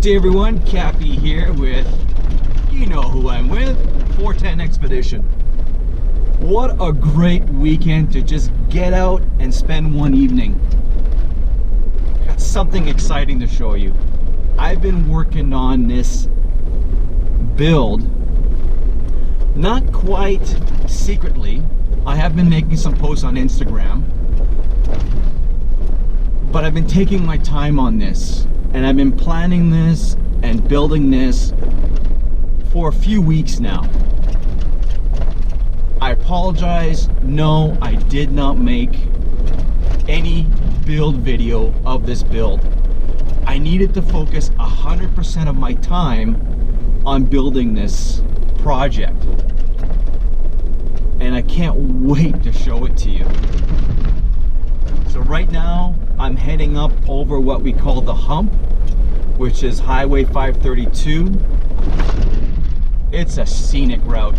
day everyone, Cappy here with, you know who I'm with, 410 Expedition. What a great weekend to just get out and spend one evening. Got something exciting to show you. I've been working on this build, not quite secretly. I have been making some posts on Instagram, but I've been taking my time on this, and I've been planning this and building this for a few weeks now. I apologize, no, I did not make any build video of this build. I needed to focus 100% of my time on building this project, and I can't wait to show it to you. So right now I'm heading up over what we call the hump, which is Highway 532. It's a scenic route.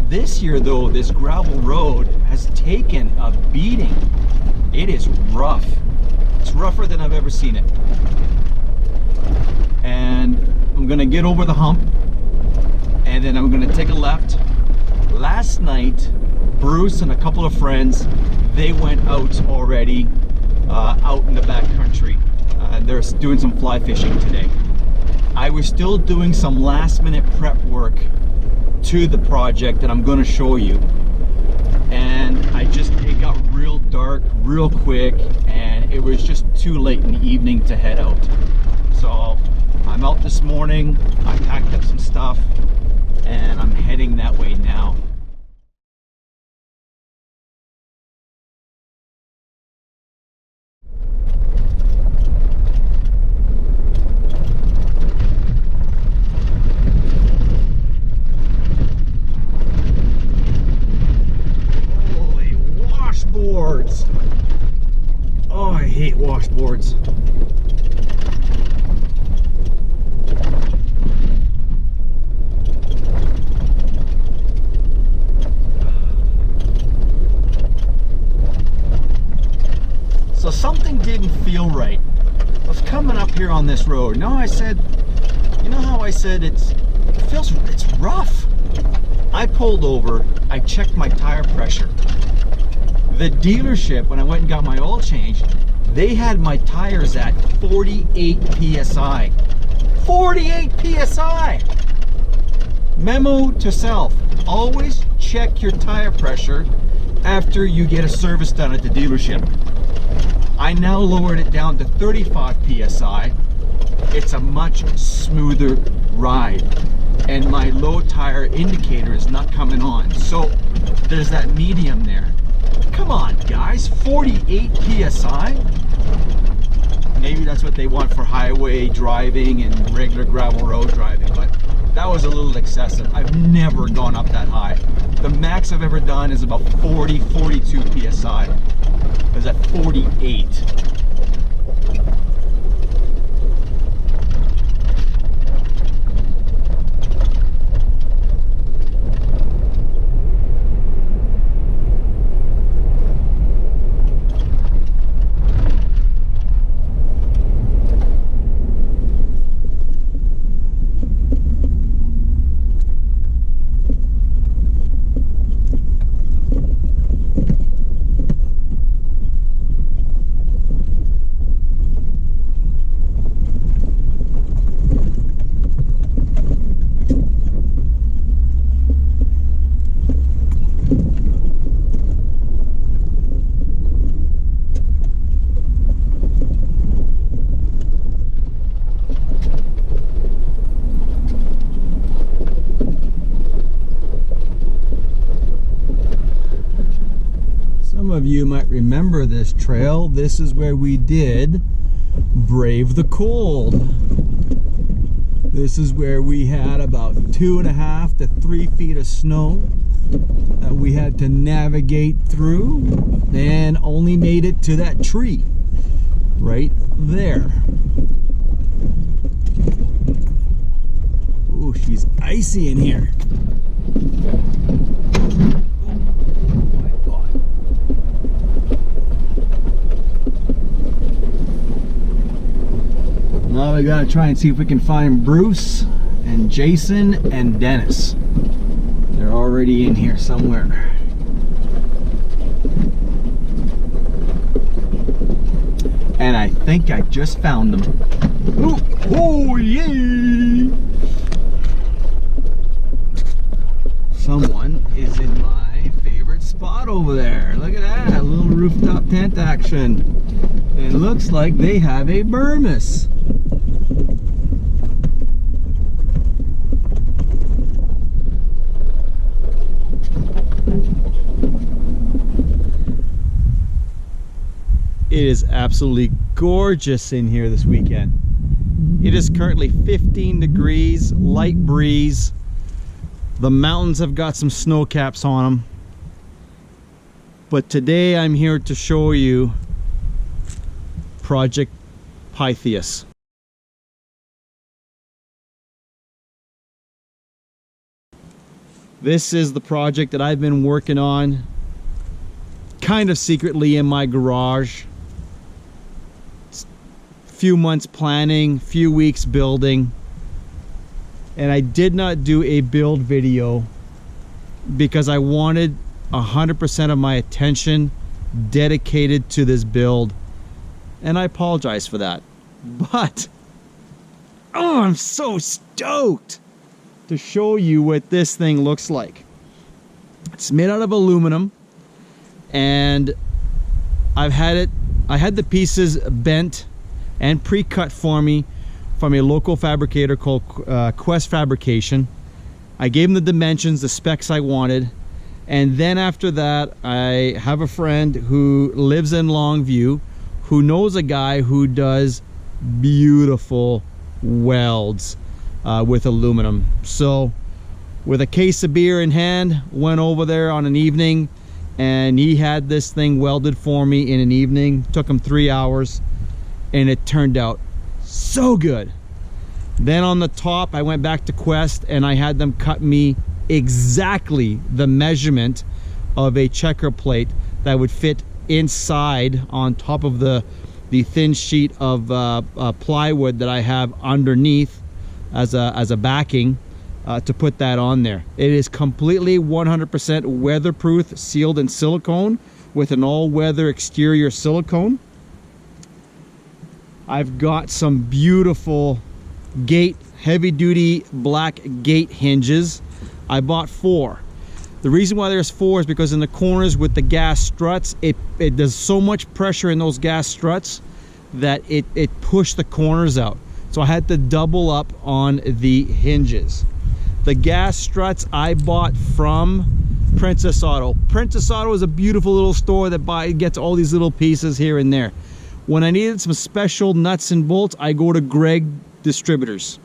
This year though, this gravel road has taken a beating. It is rough. It's rougher than I've ever seen it. And I'm gonna get over the hump, and then I'm gonna take a left. Last night, Bruce and a couple of friends, they went out already, out in the backcountry. They're doing some fly fishing today. I was still doing some last minute prep work to the project that I'm going to show you, and it got real dark real quick, and it was just too late in the evening to head out. So I'm out this morning, I packed up some stuff, and I'm heading that way now. Washboards. Oh, I hate washboards. So something didn't feel right. I was coming up here on this road. No, I said, you know how I said it's rough. I pulled over, I checked my tire pressure. The dealership, when I went and got my oil change, they had my tires at 48 PSI. 48 PSI! Memo to self, always check your tire pressure after you get a service done at the dealership. I now lowered it down to 35 PSI. It's a much smoother ride, and my low tire indicator is not coming on. So there's that medium there. Come on guys, 48 PSI? Maybe that's what they want for highway driving and regular gravel road driving, but that was a little excessive. I've never gone up that high. The max I've ever done is about 40, 42 PSI. It was at 48. Some of you might remember this trail. This is where we did Brave the Cold. This is where we had about 2.5 to 3 feet of snow that we had to navigate through, and only made it to that tree right there. Ooh, she's icy in here. Now we gotta try and see if we can find Bruce and Jason and Dennis. They're already in here somewhere. And I think I just found them. Ooh, oh yeah! Someone is in my favorite spot over there. Look at that, a little rooftop tent action. It looks like they have a Burmese. It is absolutely gorgeous in here this weekend. It is currently 15 degrees, light breeze. The mountains have got some snow caps on them. But today I'm here to show you Project Pytheas. This is the project that I've been working on kind of secretly in my garage. Few months planning, few weeks building, and I did not do a build video because I wanted 100% of my attention dedicated to this build, and I apologize for that. But oh, I'm so stoked to show you what this thing looks like. It's made out of aluminum, and I had the pieces bent and pre-cut for me from a local fabricator called Quest Fabrication. I gave him the dimensions, the specs I wanted, and then after that I have a friend who lives in Longview who knows a guy who does beautiful welds with aluminum. So with a case of beer in hand, went over there on an evening, and he had this thing welded for me in an evening. Took him 3 hours, and it turned out so good. Then on the top I went back to Quest and I had them cut me exactly the measurement of a checker plate that would fit inside on top of the thin sheet of plywood that I have underneath as a backing to put that on there. It is completely 100% weatherproof, sealed in silicone with an all-weather exterior silicone. I've got some beautiful gate, heavy-duty black gate hinges. I bought 4. The reason why there's 4 is because in the corners with the gas struts, it does so much pressure in those gas struts that it pushed the corners out. So I had to double up on the hinges. The gas struts I bought from Princess Auto. Princess Auto is a beautiful little store that gets all these little pieces here and there. When I needed some special nuts and bolts, I go to Greg Distributors.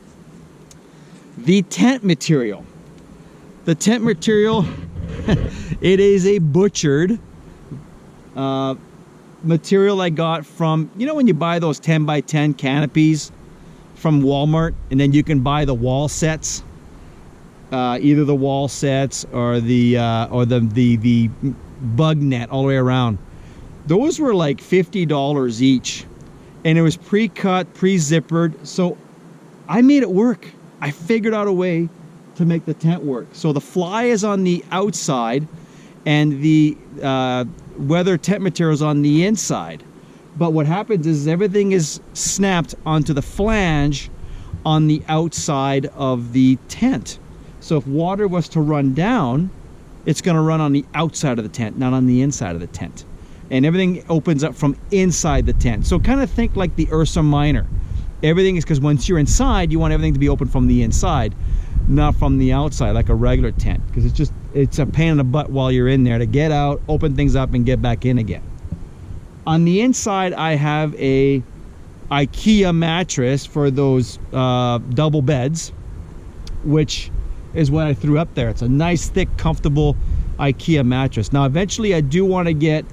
The tent material. The tent material, it is a butchered material I got from, you know when you buy those 10 by 10 canopies from Walmart, and then you can buy the wall sets, either the wall sets or the bug net all the way around. Those were like $50 each, and it was pre-cut, pre-zippered, so I made it work. I figured out a way to make the tent work. So the fly is on the outside and the weather tent material is on the inside. But what happens is everything is snapped onto the flange on the outside of the tent. So if water was to run down, it's going to run on the outside of the tent, not on the inside of the tent. And everything opens up from inside the tent. So kind of think like the Ursa Minor. Everything is, because once you're inside, you want everything to be open from the inside, not from the outside like a regular tent, because it's a pain in the butt while you're in there to get out, open things up, and get back in again. On the inside, I have a IKEA mattress for those double beds, which is what I threw up there. It's a nice, thick, comfortable IKEA mattress. Now, eventually, I do want to get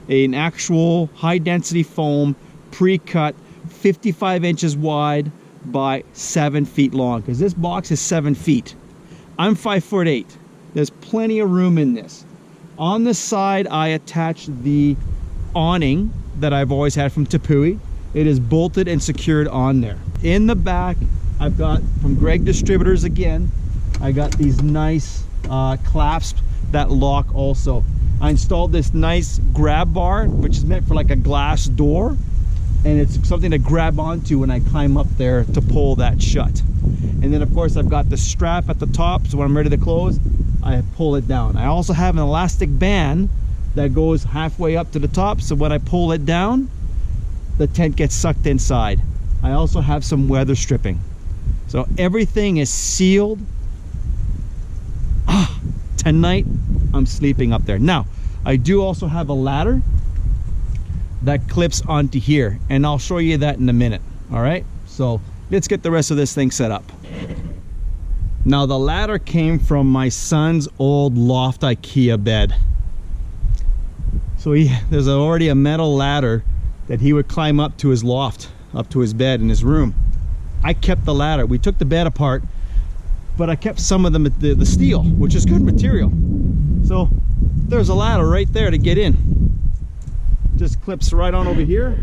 an actual high-density foam, pre-cut, 55 inches wide by 7 feet long, because this box is 7 feet. I'm 5'8". There's plenty of room in this. On the side, I attached the awning that I've always had from Tepui. It is bolted and secured on there. In the back, I've got from Greg Distributors again, I got these nice clasps that lock also. I installed this nice grab bar, which is meant for like a glass door, and it's something to grab onto when I climb up there to pull that shut. And then of course I've got the strap at the top, so when I'm ready to close, I pull it down. I also have an elastic band that goes halfway up to the top, so when I pull it down, the tent gets sucked inside. I also have some weather stripping. So everything is sealed. Tonight, I'm sleeping up there. Now, I do also have a ladder that clips onto here, and I'll show you that in a minute. All right, so let's get the rest of this thing set up. Now, the ladder came from my son's old loft IKEA bed. So there's already a metal ladder that he would climb up to his loft, up to his bed in his room. I kept the ladder. We took the bed apart, but I kept some of the steel, which is good material. So there's a ladder right there to get in. Just clips right on over here.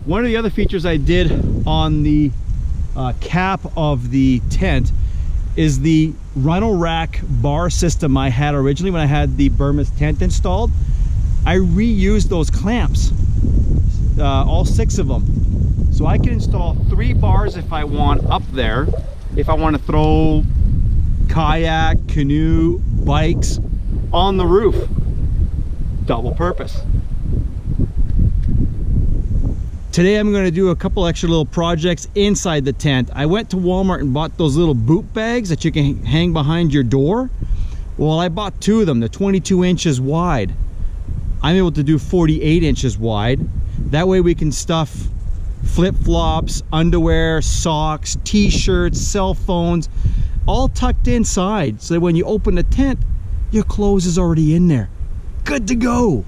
One of the other features I did on the cap of the tent is the RhinoRack bar system I had originally when I had the Burmese tent installed. I reused those clamps, all 6 of them. So I can install 3 bars if I want up there, if I want to throw kayak, canoe, bikes on the roof. Double purpose. Today I'm going to do a couple extra little projects inside the tent. I went to Walmart and bought those little boot bags that you can hang behind your door. Well, I bought 2 of them. They're 22 inches wide. I'm able to do 48 inches wide. That way we can stuff flip-flops, underwear, socks, t-shirts, cell phones, all tucked inside, so that when you open the tent, your clothes is already in there. Good to go.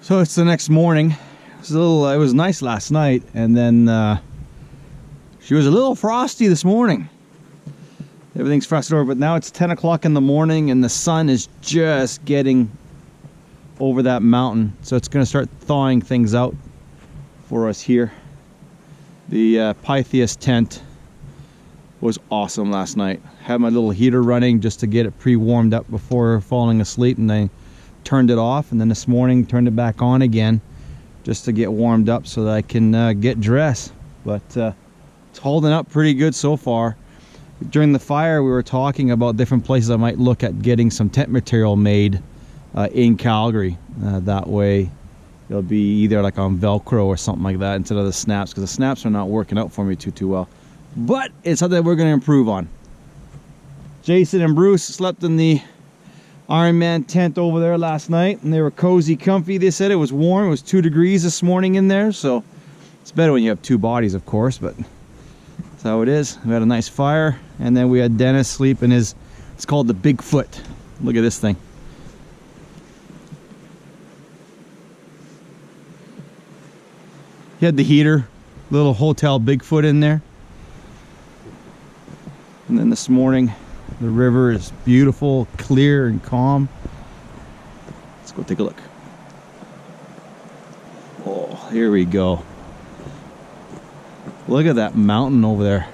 So it's the next morning. It was nice last night, and then she was a little frosty this morning. Everything's frosted over, but now it's 10 o'clock in the morning and the sun is just getting over that mountain. So it's going to start thawing things out for us here. The Pytheas tent was awesome last night. Had my little heater running just to get it pre-warmed up before falling asleep, and I turned it off, and then this morning turned it back on again just to get warmed up so that I can get dressed. But it's holding up pretty good so far. During the fire, we were talking about different places I might look at getting some tent material made in Calgary. That way it'll be either like on Velcro or something like that instead of the snaps, because the snaps are not working out for me too well. But it's something we're going to improve on. Jason and Bruce slept in the Iron Man tent over there last night, and they were cozy, comfy. They said it was warm. It was 2 degrees this morning in there, so it's better when you have two bodies, of course, but that's how it is. We had a nice fire, and then we had Dennis sleep in his, it's called the Bigfoot. Look at this thing. He had the heater, little hotel Bigfoot in there. And then this morning, the river is beautiful, clear and calm. Let's go take a look. Oh, here we go. Look at that mountain over there.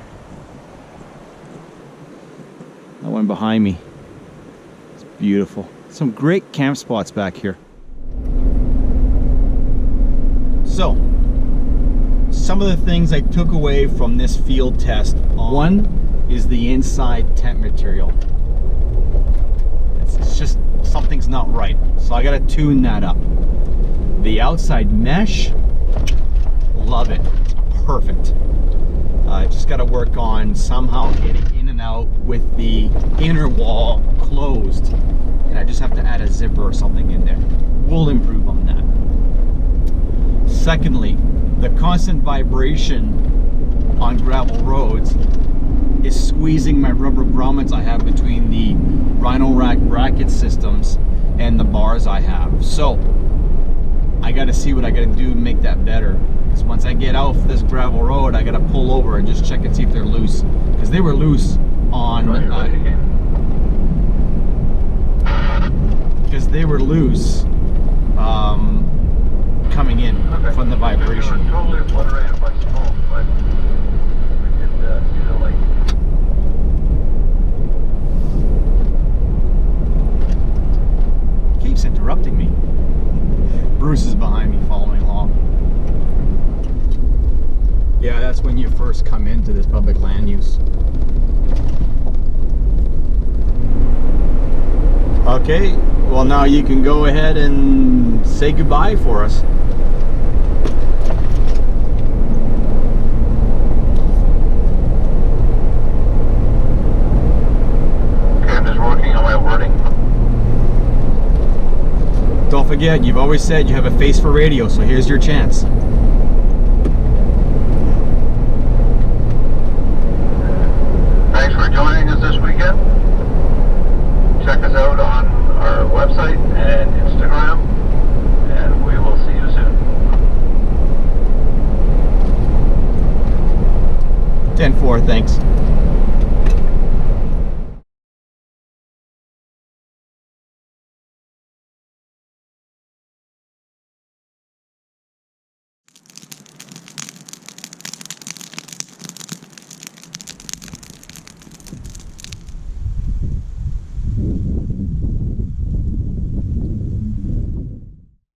That one behind me. It's beautiful. Some great camp spots back here. So, some of the things I took away from this field test. One is the inside tent material. It's just, something's not right. So I gotta tune that up. The outside mesh, love it. It's perfect. Just gotta work on somehow getting in and out with the inner wall closed. And I just have to add a zipper or something in there. We'll improve on that. Secondly, the constant vibration on gravel roads is squeezing my rubber grommets I have between the RhinoRack bracket systems and the bars I have. So I got to see what I got to do to make that better. Because once I get off this gravel road, I got to pull over and just check and see if they're loose. Because they were loose on. Because they were loose coming in from the vibration. Totally obliterated by smoke, but we could easily. Keeps interrupting me. Bruce is behind me following along. Yeah, that's when you first come into this public land use. Okay, well now you can go ahead and say goodbye for us. Don't forget, you've always said you have a face for radio, so here's your chance. Thanks for joining us this weekend. Check us out on our website and Instagram, and we will see you soon. 10-4, thanks.